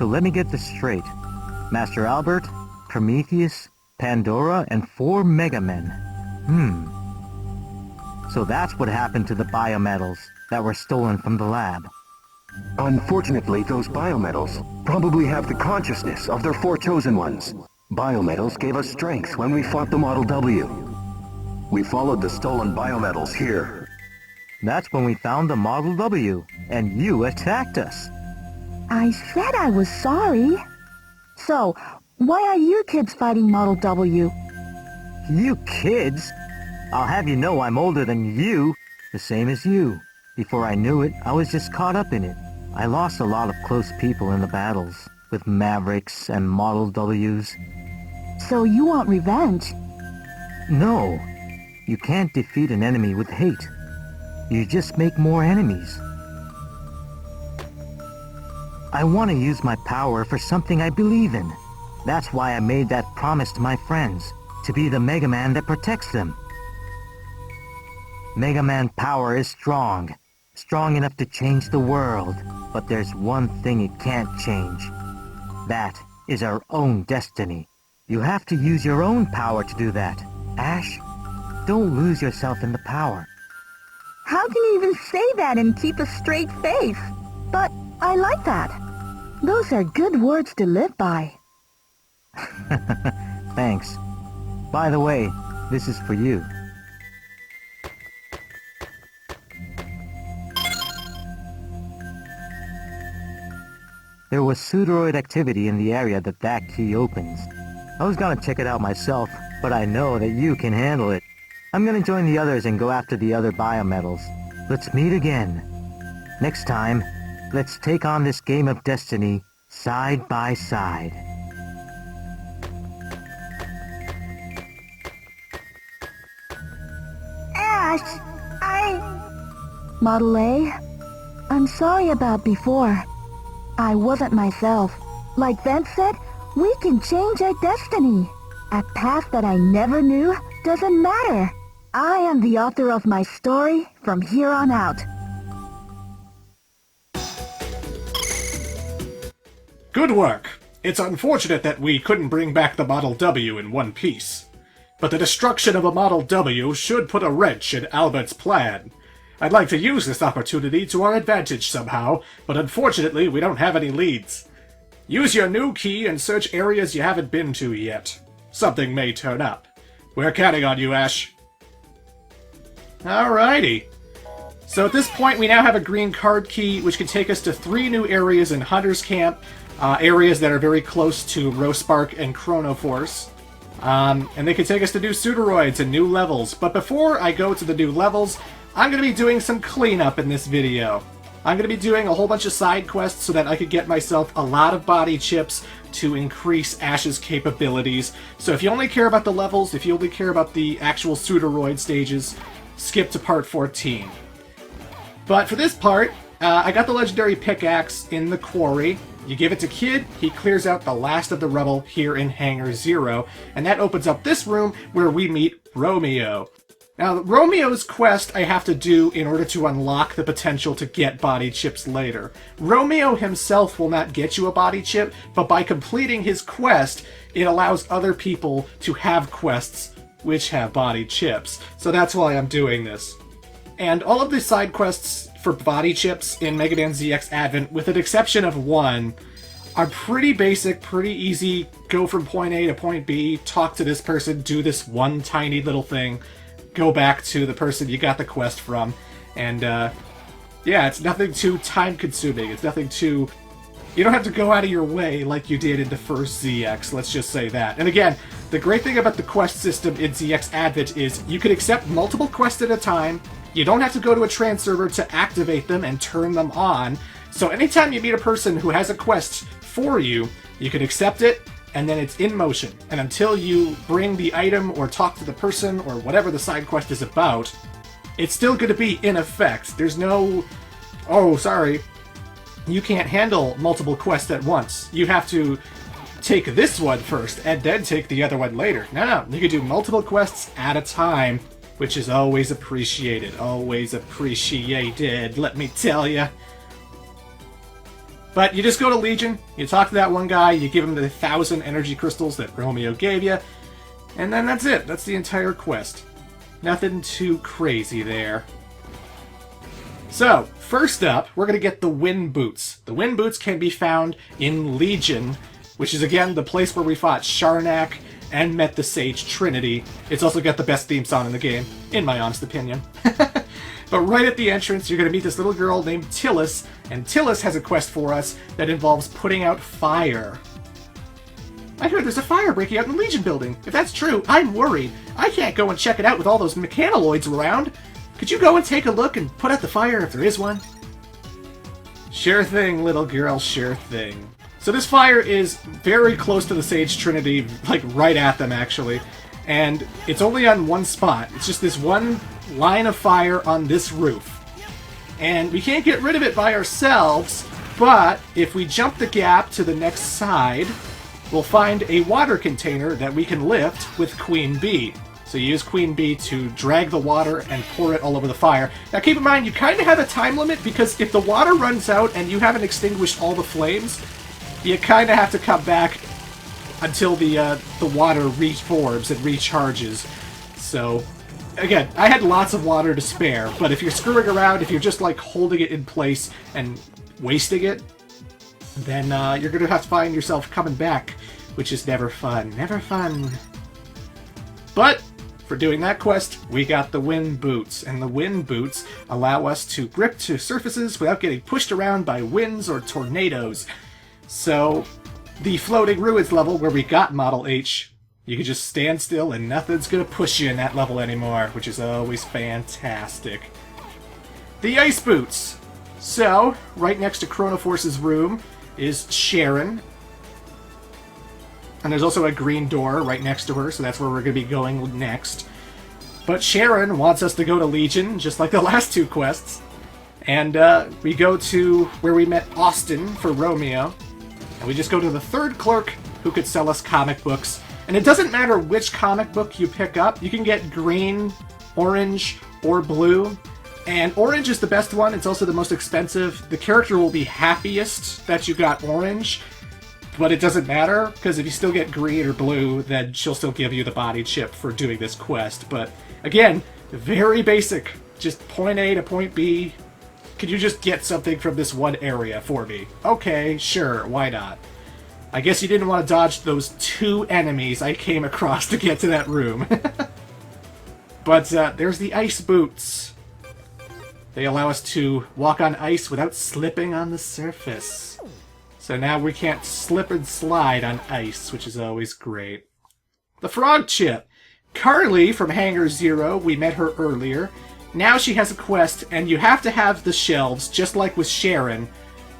So let me get this straight. Master Albert, Prometheus, Pandora, and 4 Mega Men. So that's what happened to the biometals that were stolen from the lab. Unfortunately, those biometals probably have the consciousness of their 4 chosen ones. Biometals gave us strength when we fought the Model W. We followed the stolen biometals here. That's when we found the Model W, and you attacked us. I said I was sorry. So, why are you kids fighting Model W? You kids? I'll have you know I'm older than you, the same as you. Before I knew it, I was just caught up in it. I lost a lot of close people in the battles, with Mavericks and Model Ws. So you want revenge? No. You can't defeat an enemy with hate. You just make more enemies. I want to use my power for something I believe in. That's why I made that promise to my friends, to be the Mega Man that protects them. Mega Man power is strong enough to change the world, but there's one thing it can't change. That is our own destiny. You have to use your own power to do that. Ash, don't lose yourself in the power. How can you even say that and keep a straight face? But I like that. Those are good words to live by. Thanks. By the way, this is for you. There was pseudoroid activity in the area that key opens. I was gonna check it out myself, but I know that you can handle it. I'm gonna join the others and go after the other biometals. Let's meet again. Next time, let's take on this game of destiny side by side. Ash, Model A, I'm sorry about before. I wasn't myself. Like Vent said, we can change our destiny. A path that I never knew doesn't matter. I am the author of my story from here on out. Good work. It's unfortunate that we couldn't bring back the Model W in one piece. But the destruction of a Model W should put a wrench in Albert's plan. I'd like to use this opportunity to our advantage somehow, but unfortunately we don't have any leads. Use your new key and search areas you haven't been to yet. Something may turn up. We're counting on you, Ash. Alrighty. So at this point we now have a green card key, which can take us to 3 new areas in Hunter's Camp, areas that are very close to Rospark and Chronoforce. And they can take us to new pseudoroids and new levels. But before I go to the new levels, I'm going to be doing some cleanup in this video. I'm going to be doing a whole bunch of side quests so that I could get myself a lot of body chips to increase Ash's capabilities. So if you only care about the levels, if you only care about the actual pseudoroid stages, skip to part 14. But for this part, I got the legendary pickaxe in the quarry. You give it to Kid, he clears out the last of the rubble here in Hangar 0, and that opens up this room where we meet Romeo. Now, Romeo's quest I have to do in order to unlock the potential to get body chips later. Romeo himself will not get you a body chip, but by completing his quest, it allows other people to have quests which have body chips. So that's why I'm doing this. And all of the side quests for body chips in Mega Man ZX Advent, with an exception of one, are pretty basic, pretty easy. Go from point A to point B, talk to this person, do this one tiny little thing, go back to the person you got the quest from, and yeah, it's nothing too time-consuming. It's nothing too... You don't have to go out of your way like you did in the first ZX, let's just say that. And again, the great thing about the quest system in ZX Advent is you can accept multiple quests at a time. You don't have to go to a trans server to activate them and turn them on. So anytime you meet a person who has a quest for you, you can accept it, and then it's in motion. And until you bring the item or talk to the person or whatever the side quest is about, it's still going to be in effect. There's no, oh, sorry, you can't handle multiple quests at once. You have to take this one first and then take the other one later. No, you can do multiple quests at a time, which is always appreciated. Always appreciated, let me tell ya. But you just go to Legion, you talk to that one guy, you give him the 1,000 energy crystals that Romeo gave you, and then that's it. That's the entire quest. Nothing too crazy there. So, first up, we're going to get the Wind Boots. The Wind Boots can be found in Legion, which is, again, the place where we fought Sharnak and met the Sage Trinity. It's also got the best theme song in the game, in my honest opinion. But right at the entrance, you're going to meet this little girl named Tillis, and Tillis has a quest for us that involves putting out fire. I heard there's a fire breaking out in the Legion building. If that's true, I'm worried. I can't go and check it out with all those mechanaloids around. Could you go and take a look and put out the fire if there is one? Sure thing, little girl, sure thing. So this fire is very close to the Sage Trinity, like right at them actually, and it's only on one spot. It's just this one line of fire on this roof. And we can't get rid of it by ourselves, but if we jump the gap to the next side, we'll find a water container that we can lift with Queen Bee. So you use Queen Bee to drag the water and pour it all over the fire. Now keep in mind, you kind of have a time limit, because if the water runs out and you haven't extinguished all the flames, you kind of have to come back until the water reforms and recharges. So, again, I had lots of water to spare, but if you're screwing around, if you're just like holding it in place and wasting it, then you're going to have to find yourself coming back, which is never fun. Never fun. But for doing that quest, we got the Wind Boots, and the Wind Boots allow us to grip to surfaces without getting pushed around by winds or tornadoes. So, the Floating Ruins level where we got Model H, you can just stand still and nothing's gonna push you in that level anymore, which is always fantastic. The Ice Boots. So, right next to Chronoforce's room is Sharon. And there's also a green door right next to her, so that's where we're going to be going next. But Sharon wants us to go to Legion, just like the last two quests. And we go to where we met Austin for Romeo. And we just go to the third clerk who could sell us comic books. And it doesn't matter which comic book you pick up. You can get green, orange, or blue. And orange is the best one. It's also the most expensive. The character will be happiest that you got orange. But it doesn't matter, because if you still get green or blue, then she'll still give you the body chip for doing this quest. But, again, very basic. Just point A to point B. Could you just get something from this one area for me? Okay, sure, why not? I guess you didn't want to dodge those two enemies I came across to get to that room. But there's the Ice Boots. They allow us to walk on ice without slipping on the surface. So now we can't slip and slide on ice, which is always great. The Frog Chip. Carly from Hangar Zero, we met her earlier. Now she has a quest, and you have to have the shelves, just like with Sharon.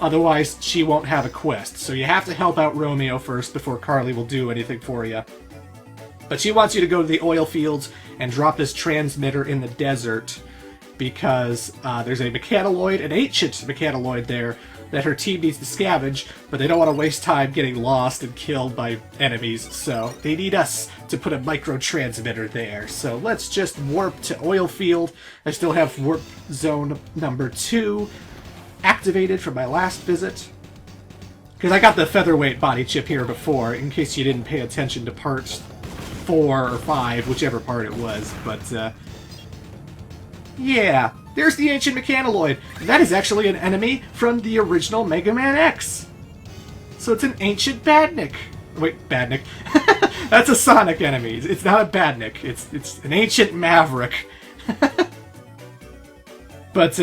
Otherwise, she won't have a quest. So you have to help out Romeo first before Carly will do anything for you. But she wants you to go to the oil fields and drop this transmitter in the desert, because there's a mechanaloid, an ancient mechanaloid there, that her team needs to scavenge, but they don't want to waste time getting lost and killed by enemies, so they need us to put a micro-transmitter there. So let's just warp to oil field. I still have warp zone number 2 activated from my last visit, because I got the featherweight body chip here before, in case you didn't pay attention to part 4 or 5, whichever part it was. But yeah, there's the ancient mechanaloid. That is actually an enemy from the original Mega Man X. So it's an ancient badnik. Wait, badnik. That's a Sonic enemy. It's not a badnik. It's an ancient maverick. But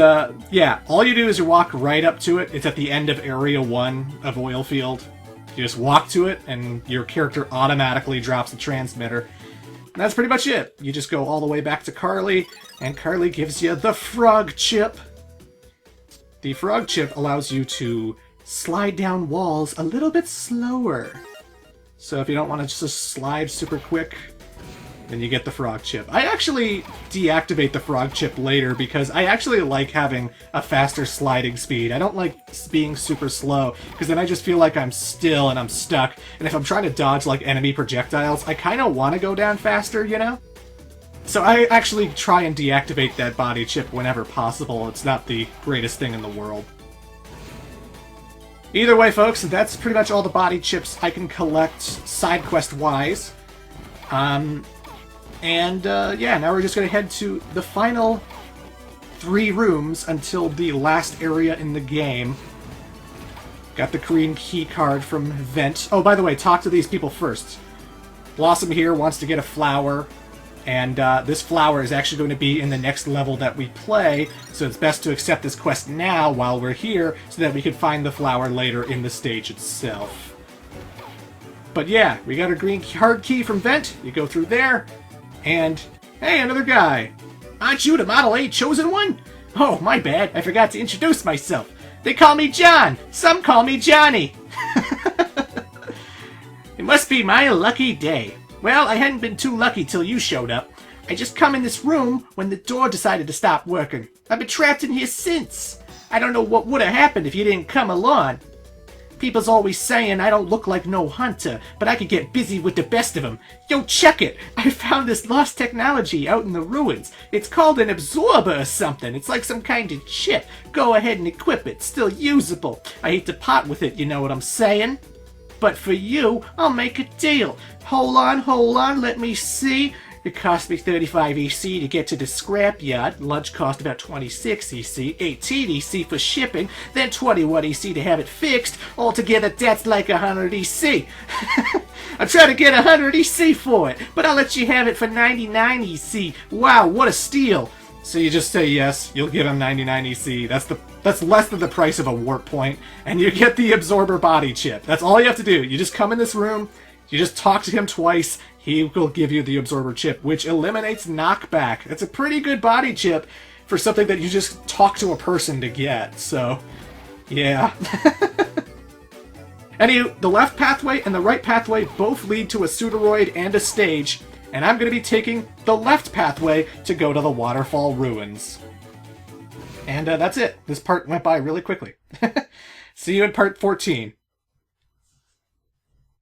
yeah, all you do is you walk right up to it. It's at the end of Area 1 of Oilfield. You just walk to it, and your character automatically drops the transmitter. And that's pretty much it. You just go all the way back to Carly, and Carly gives you the Frog Chip. The Frog Chip allows you to slide down walls a little bit slower. So if you don't want to just slide super quick, then you get the Frog Chip. I actually deactivate the Frog Chip later because I actually like having a faster sliding speed. I don't like being super slow, because then I just feel like I'm still and I'm stuck. And if I'm trying to dodge like enemy projectiles, I kind of want to go down faster, you know? So I actually try and deactivate that body chip whenever possible. It's not the greatest thing in the world. Either way, folks, that's pretty much all the body chips I can collect side quest-wise. Yeah, now we're just going to head to the final 3 rooms until the last area in the game. Got the green key card from Vent. Oh, by the way, talk to these people first. Blossom here wants to get a flower, and this flower is actually going to be in the next level that we play, so it's best to accept this quest now while we're here, so that we can find the flower later in the stage itself. But yeah, we got a green card key from Vent. You go through there, and hey, another guy. Aren't you the Model A Chosen One? Oh, my bad. I forgot to introduce myself. They call me John. Some call me Johnny. It must be my lucky day. Well, I hadn't been too lucky till you showed up. I just come in this room when the door decided to stop working. I've been trapped in here since. I don't know what would have happened if you didn't come along. People's always saying I don't look like no hunter, but I could get busy with the best of them. Yo, check it! I found this lost technology out in the ruins. It's called an absorber or something. It's like some kind of chip. Go ahead and equip it. Still usable. I hate to part with it, you know what I'm saying? But for you, I'll make a deal. Hold on, let me see. It cost me 35 EC to get to the scrapyard. Lunch cost about 26 EC, 18 EC for shipping, then 21 EC to have it fixed. Altogether, that's like 100 EC. I'm trying to get 100 EC for it, but I'll let you have it for 99 EC. Wow, what a steal. So you just say yes, you'll give him 99 EC. That's less than the price of a warp point, and you get the absorber body chip. That's all you have to do. You just come in this room, you just talk to him twice, he will give you the absorber chip, which eliminates knockback. It's a pretty good body chip for something that you just talk to a person to get, so yeah. Anywho, the left pathway and the right pathway both lead to a Pseudoroid and a stage, and I'm going to be taking the left pathway to go to the Waterfall Ruins. And that's it. This part went by really quickly. See you in part 14.